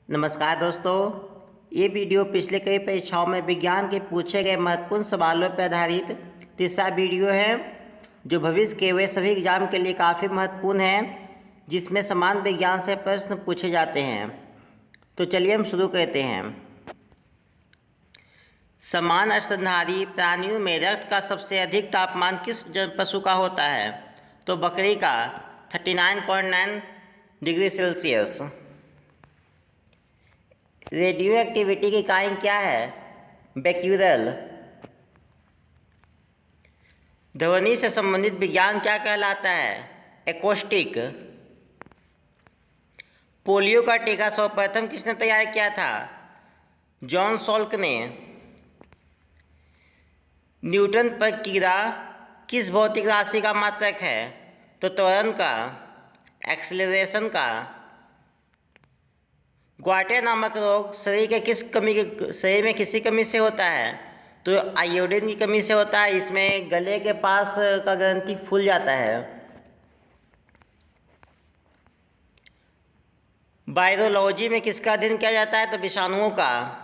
नमस्कार दोस्तों, ये वीडियो पिछले कई परीक्षाओं में विज्ञान के पूछे गए महत्वपूर्ण सवालों पर आधारित तीसरा वीडियो है, जो भविष्य के वे सभी एग्जाम के लिए काफ़ी महत्वपूर्ण है जिसमें समान विज्ञान से प्रश्न पूछे जाते हैं। तो चलिए हम शुरू करते हैं। समान स्तनधारी प्राणियों में रक्त का सबसे अधिक तापमान किस पशु का होता है? तो बकरी का 39.9 डिग्री सेल्सियस। रेडियो एक्टिविटी की इकाई क्या है? बेक्यूरल। ध्वनि से संबंधित विज्ञान क्या कहलाता है? एकॉस्टिक। पोलियो का टीका सर्वप्रथम किसने तैयार किया था? जॉन सॉल्क ने। न्यूटन प्रक्रिया किस भौतिक राशि का मात्रक है? तो त्वरण का, एक्सेलरेशन का। ग्वाटे नामक रोग शरीर में किसी कमी से होता है? तो आयोडीन की कमी से होता है। इसमें गले के पास का ग्रंथि फूल जाता है। वायरोलॉजी में किसका अध्ययन किया जाता है? तो विषाणुओं का।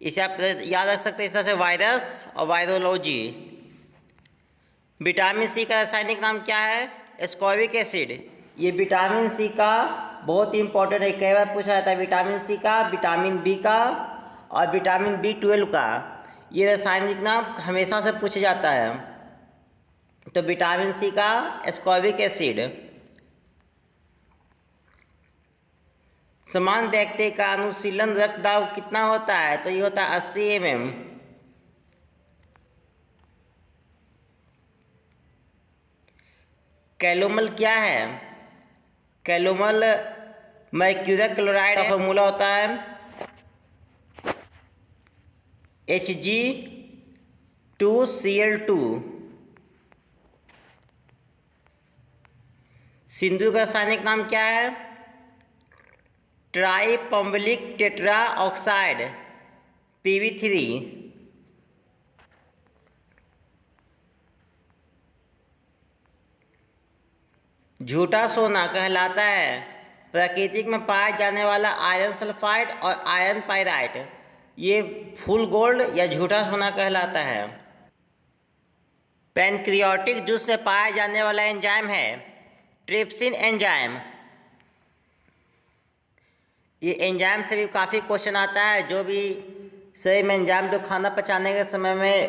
इसे आप याद रख सकते हैं इस तरह से, वायरस और वायरोलॉजी। विटामिन सी का रासायनिक नाम क्या है? Ascorbic acid. ये विटामिन सी का बहुत ही इंपॉर्टेंट है, कई बार पूछा जाता है विटामिन सी का, विटामिन बी का और विटामिन B12 का। ये रासायनिक नाम हमेशा से पूछा जाता है। तो विटामिन सी का एस्कॉर्बिक एसिड। समान व्यक्ति का अनुशीलन रक्तदाब कितना होता है? तो ये होता है 80 mm। कैलोमल क्या है? कैलोमल मर्क्यूरिक क्लोराइड का फॉर्मूला होता है Hg2Cl2। सिंदूर का रासायनिक नाम क्या है? ट्राइपम्बलिक टेट्रा ऑक्साइड, Pb3। झूठा सोना कहलाता है प्राकृतिक में पाए जाने वाला आयरन सल्फाइड और आयरन पाइराइट। ये फुल गोल्ड या झूठा सोना कहलाता है। पैनक्रियाटिक जूस में पाया जाने वाला एंजाइम है ट्रिप्सिन एंजाइम। ये एंजाइम से भी काफ़ी क्वेश्चन आता है। जो भी शरीर में एंजाइम जो खाना पचाने के समय में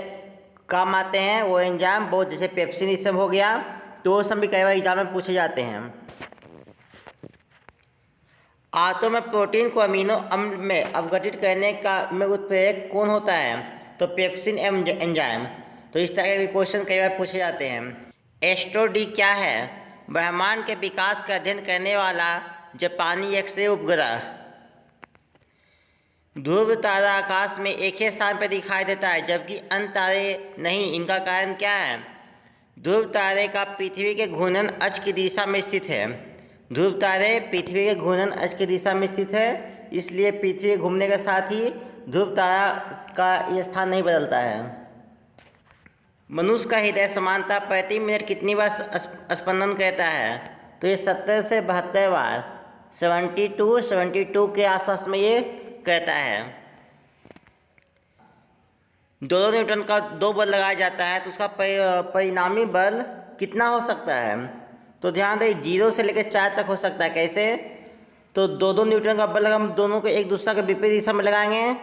काम आते हैं वो एंजाइम बहुत, जैसे पेप्सिन ये सब हो गया, तो वो सब भी कई बार एग्जाम में पूछे जाते हैं। आंतों में प्रोटीन को अमीनो अम्ल में अपघटित करने का में उत्प्रेरक कौन होता है? तो पेप्सिन एंजाइम। तो इस तरह के भी क्वेश्चन कई बार पूछे जाते हैं। एस्ट्रो डी क्या है? ब्रह्मांड के विकास का अध्ययन करने वाला जापानी एक्सरे उपग्रह। ध्रुव तारा आकाश में एक ही स्थान पर दिखाई देता है जबकि अन्य तारे नहीं, इनका कारण क्या है? ध्रुव तारे का पृथ्वी के घूर्णन अक्ष की दिशा में स्थित है। ध्रुव तारे पृथ्वी के घूर्णन अक्ष की दिशा में स्थित है, इसलिए पृथ्वी घूमने के साथ ही ध्रुव तारा का ये स्थान नहीं बदलता है। मनुष्य का हृदय समानता प्रति मिनट कितनी बार स्पंदन करता है? तो ये 70 से 72 बार, 72 के आसपास में ये कहता है। 2 न्यूटन का 2 बल लगाया जाता है तो उसका परिणामी बल कितना हो सकता है? तो ध्यान दें, 0 से लेकर 4 तक हो सकता है। कैसे? तो 2 न्यूटन का बल हम दोनों को एक दूसरे के विपरीत दिशा में लगाएंगे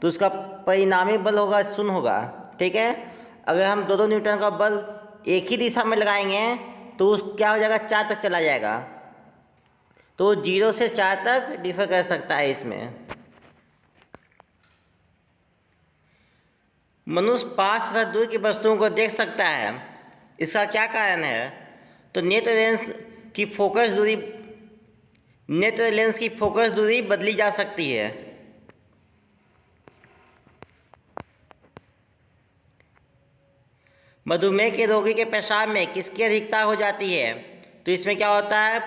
तो उसका परिणामी बल होगा 0 होगा। ठीक है। अगर हम 2 न्यूटन का बल एक ही दिशा में लगाएंगे तो उस क्या हो जाएगा? 4 तक चला जाएगा। तो 0 से 4 तक डिफर कर सकता है इसमें। मनुष्य 5 तरह दूर की वस्तुओं को देख सकता है, इसका क्या कारण है? तो नेत्र लेंस की फोकस दूरी बदली जा सकती है। मधुमेह के रोगी के पेशाब में किसकी अधिकता हो जाती है? तो इसमें क्या होता है?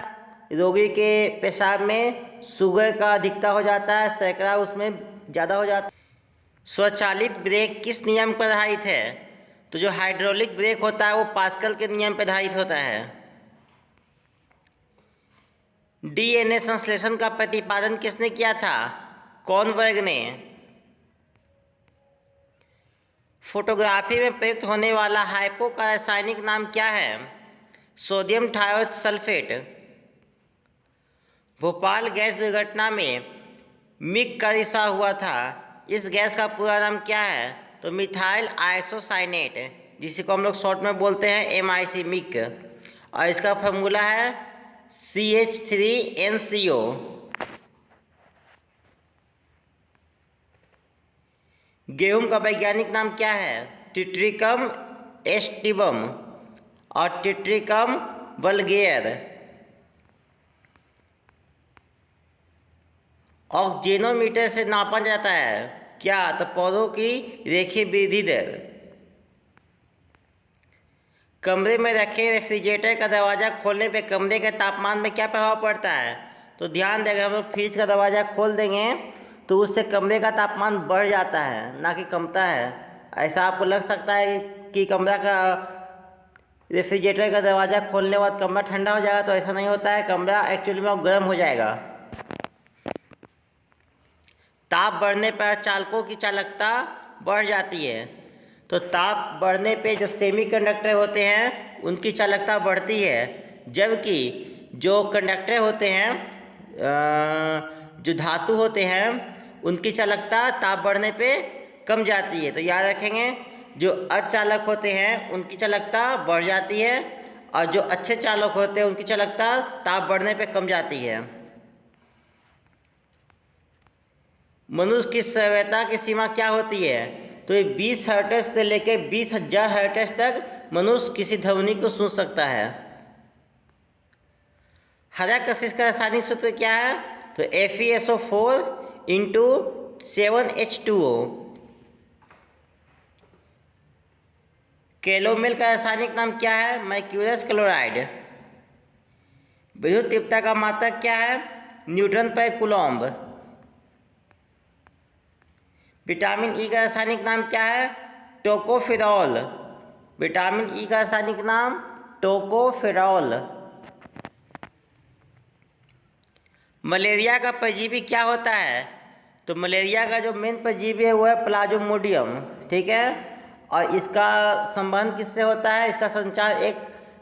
रोगी के पेशाब में शुगर का अधिकता हो जाता है, शर्करा उसमें ज़्यादा हो जाता है। स्वचालित ब्रेक किस नियम पर आधारित है? तो जो हाइड्रोलिक ब्रेक होता है वो पास्कल के नियम पर आधारित होता है। डीएनए संश्लेषण का प्रतिपादन किसने किया था? कॉनवर्ग ने। फोटोग्राफी में प्रयुक्त होने वाला हाइपो का रासायनिक नाम क्या है? Sodium thiosulphate. भोपाल गैस दुर्घटना में मिग का रिसाव हुआ था, इस गैस का पूरा नाम क्या है? तो मिथाइल आइसोसाइनेट, जिसे को हम लोग शॉर्ट में बोलते हैं MIC, मिग। और इसका फॉर्मूला है CH3NCO। गेहूं का वैज्ञानिक नाम क्या है? टिट्रिकम एस्टिवम और टिट्रिकम वल्गेयर। ऑक्जेनोमीटर से नापा जाता है क्या? तो पौधों की रेखीय वृद्धि दर। कमरे में रखे रेफ्रिजरेटर का दरवाज़ा खोलने पे कमरे के तापमान में क्या प्रभाव पड़ता है? तो ध्यान देगा, हम लोग फ्रिज का दरवाज़ा खोल देंगे तो उससे कमरे का तापमान बढ़ जाता है, ना कि कमता है। ऐसा आपको लग सकता है कि कमरा का रेफ्रिजरेटर का दरवाज़ा खोलने के बाद कमरा ठंडा हो जाएगा, तो ऐसा नहीं होता है। कमरा एक्चुअली में गर्म हो जाएगा। ताप बढ़ने पर चालकों की चालकता बढ़ जाती है, तो ताप बढ़ने पे जो सेमीकंडक्टर होते हैं उनकी चालकता बढ़ती है, जबकि जो कंडक्टर होते हैं, जो धातु होते हैं, उनकी चालकता ताप बढ़ने पे कम जाती है। तो याद रखेंगे, जो अचालक होते हैं उनकी चालकता बढ़ जाती है और जो अच्छे चालक होते हैं उनकी चालकता ताप बढ़ने पे कम जाती है। मनुष्य की सभ्यता की सीमा क्या होती है? तो ये 20 हर्ट्ज से लेकर 20,000 हर्ट्ज तक मनुष्य किसी ध्वनि को सुन सकता है। हरा कशिश का रासायनिक सूत्र क्या है? तो FeSO4 × 7H2O। कैलोमेल का रासायनिक नाम क्या है? Mercurous chloride. विद्युत तीव्रता का मात्रक क्या है? न्यूटन पर कूलॉम्ब। विटामिन ई का रासायनिक नाम क्या है? टोकोफेरॉल। विटामिन ई का रासायनिक नाम टोकोफेरॉल। मलेरिया का परजीवी क्या होता है? तो मलेरिया का जो मेन परजीवी है वो है प्लाज्मोडियम, ठीक है। और इसका संबंध किससे होता है? इसका संचार एक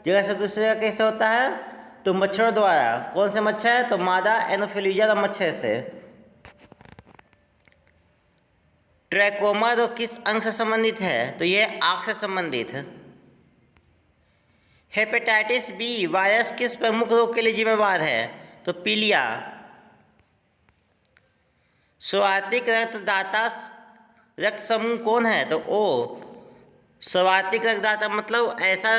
जगह से दूसरी जगह कैसे होता है? तो मच्छरों द्वारा। कौन से मच्छर? तो मादा एनोफिलीजा मच्छर से। ट्रैकोमा तो किस अंग से संबंधित है? तो यह आँख से संबंधित है। हेपेटाइटिस बी वायरस किस प्रमुख रोग के लिए जिम्मेवार है? तो पीलिया। सर्वाधिक रक्तदाता रक्त समूह कौन है? तो O। सर्वाधिक रक्तदाता मतलब ऐसा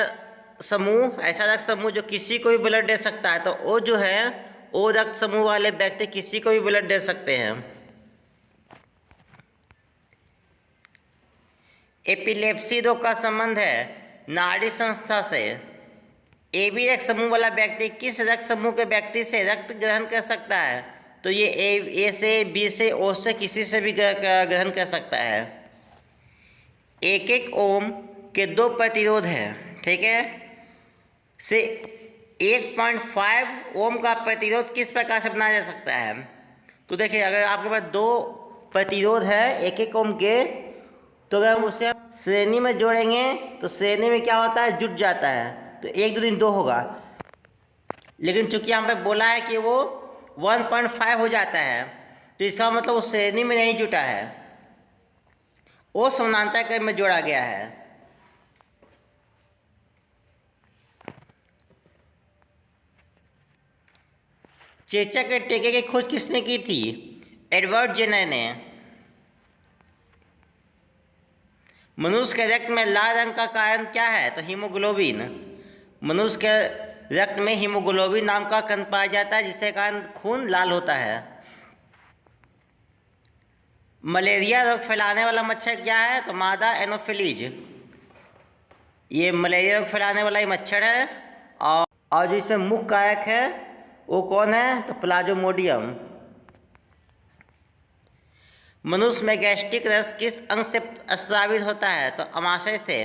समूह, ऐसा रक्त समूह जो किसी को भी ब्लड दे सकता है। तो O जो है, O रक्त समूह वाले व्यक्ति किसी को भी ब्लड दे सकते हैं। एपिलेप्सी रोग का संबंध है नाड़ी संस्था से। AB रक्त समूह वाला व्यक्ति किस रक्त समूह के व्यक्ति से रक्त ग्रहण कर सकता है? तो ये A से, B से, O से, किसी से भी ग्रहण कर सकता है। 1 ओम के 2 प्रतिरोध हैं, ठीक है। से 1.5 ओम का प्रतिरोध किस प्रकार से बनाया जा सकता है? तो देखिए, अगर आपके पास 2 प्रतिरोध है 1 ओम के, तो अगर हम उसे श्रेणी में जोड़ेंगे तो श्रेणी में क्या होता है? जुट जाता है। तो 1 2 3 2 होगा, लेकिन चूंकि यहाँ पे बोला है कि वो 1.5 हो जाता है, तो इसका मतलब वो श्रेणी में नहीं जुटा है, वो समानांतर क्रम में जोड़ा गया है। चेचक के टीके की खोज किसने की थी? एडवर्ड जेनर ने। मनुष्य के रक्त में लाल रंग का कारण क्या है? तो हीमोग्लोबिन। मनुष्य के रक्त में हीमोग्लोबिन नाम का कण पाया जाता है, जिसके कारण खून लाल होता है। मलेरिया रोग फैलाने वाला मच्छर क्या है? तो मादा एनोफिलीज। ये मलेरिया रोग फैलाने वाला ही मच्छर है। और जो इसमें मुख्य कारक है वो कौन है? तो प्लाज्मोडियम। मनुष्य में गैस्ट्रिक रस किस अंग से स्रावित होता है? तो अमाशय से।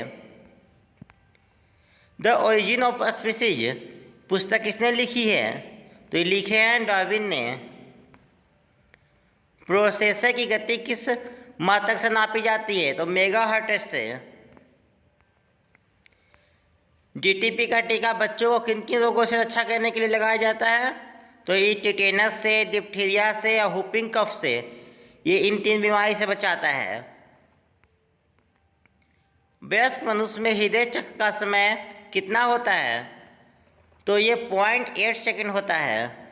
द ओरिजिन ऑफ स्पीसीज पुस्तक किसने लिखी है? तो ये लिखे हैं डार्विन ने। प्रोसेसर की गति किस मात्रक से नापी जाती है? तो मेगाहर्ट्ज से। डीटीपी का टीका बच्चों को किन किन रोगों से रक्षा करने के लिए लगाया जाता है? तो ये टिटेनस से, डिप्थीरिया से या हुपिंग कफ से, ये इन 3 बीमारी से बचाता है। वयस्क मनुष्य में हृदय चक्र का समय कितना होता है? तो ये 0.8 सेकंड होता है।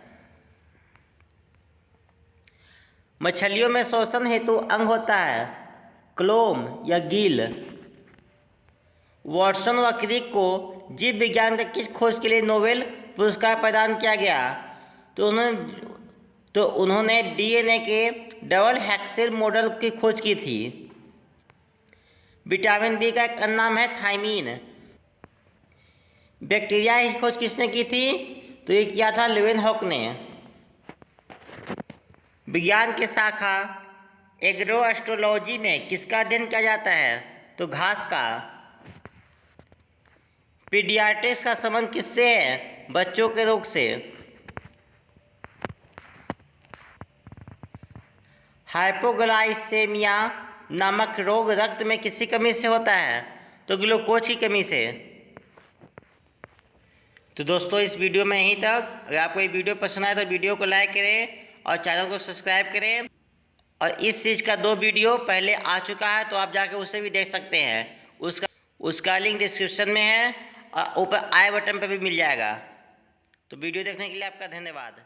मछलियों में श्वसन हेतु अंग होता है क्लोम या गिल। वॉटसन व क्रिक को जीव विज्ञान के किस खोज के लिए नोबेल पुरस्कार प्रदान किया गया? तो उन्होंने डीएनए के डबल हेक्सेल मॉडल की खोज की थी। विटामिन बी का एक अन्य नाम है थायमीन। बैक्टीरिया की खोज किसने की थी? तो ये किया था लेवेनहॉक ने। विज्ञान की शाखा एग्रोएस्ट्रोलॉजी में किसका अध्ययन किया जाता है? तो घास का। पीडियाट्रिक्स का संबंध किससे है? बच्चों के रोग से। हाइपोग्लाइसेमिया नामक रोग रक्त में किसकी कमी से होता है? तो ग्लूकोज की कमी से। तो दोस्तों इस वीडियो में यहीं तक। अगर आपको ये वीडियो पसंद आए तो वीडियो को लाइक करें और चैनल को सब्सक्राइब करें। और इस चीज़ का 2 वीडियो पहले आ चुका है, तो आप जाके उसे भी देख सकते हैं। उसका लिंक डिस्क्रिप्शन में है और ऊपर आई बटन पर भी मिल जाएगा। तो वीडियो देखने के लिए आपका धन्यवाद।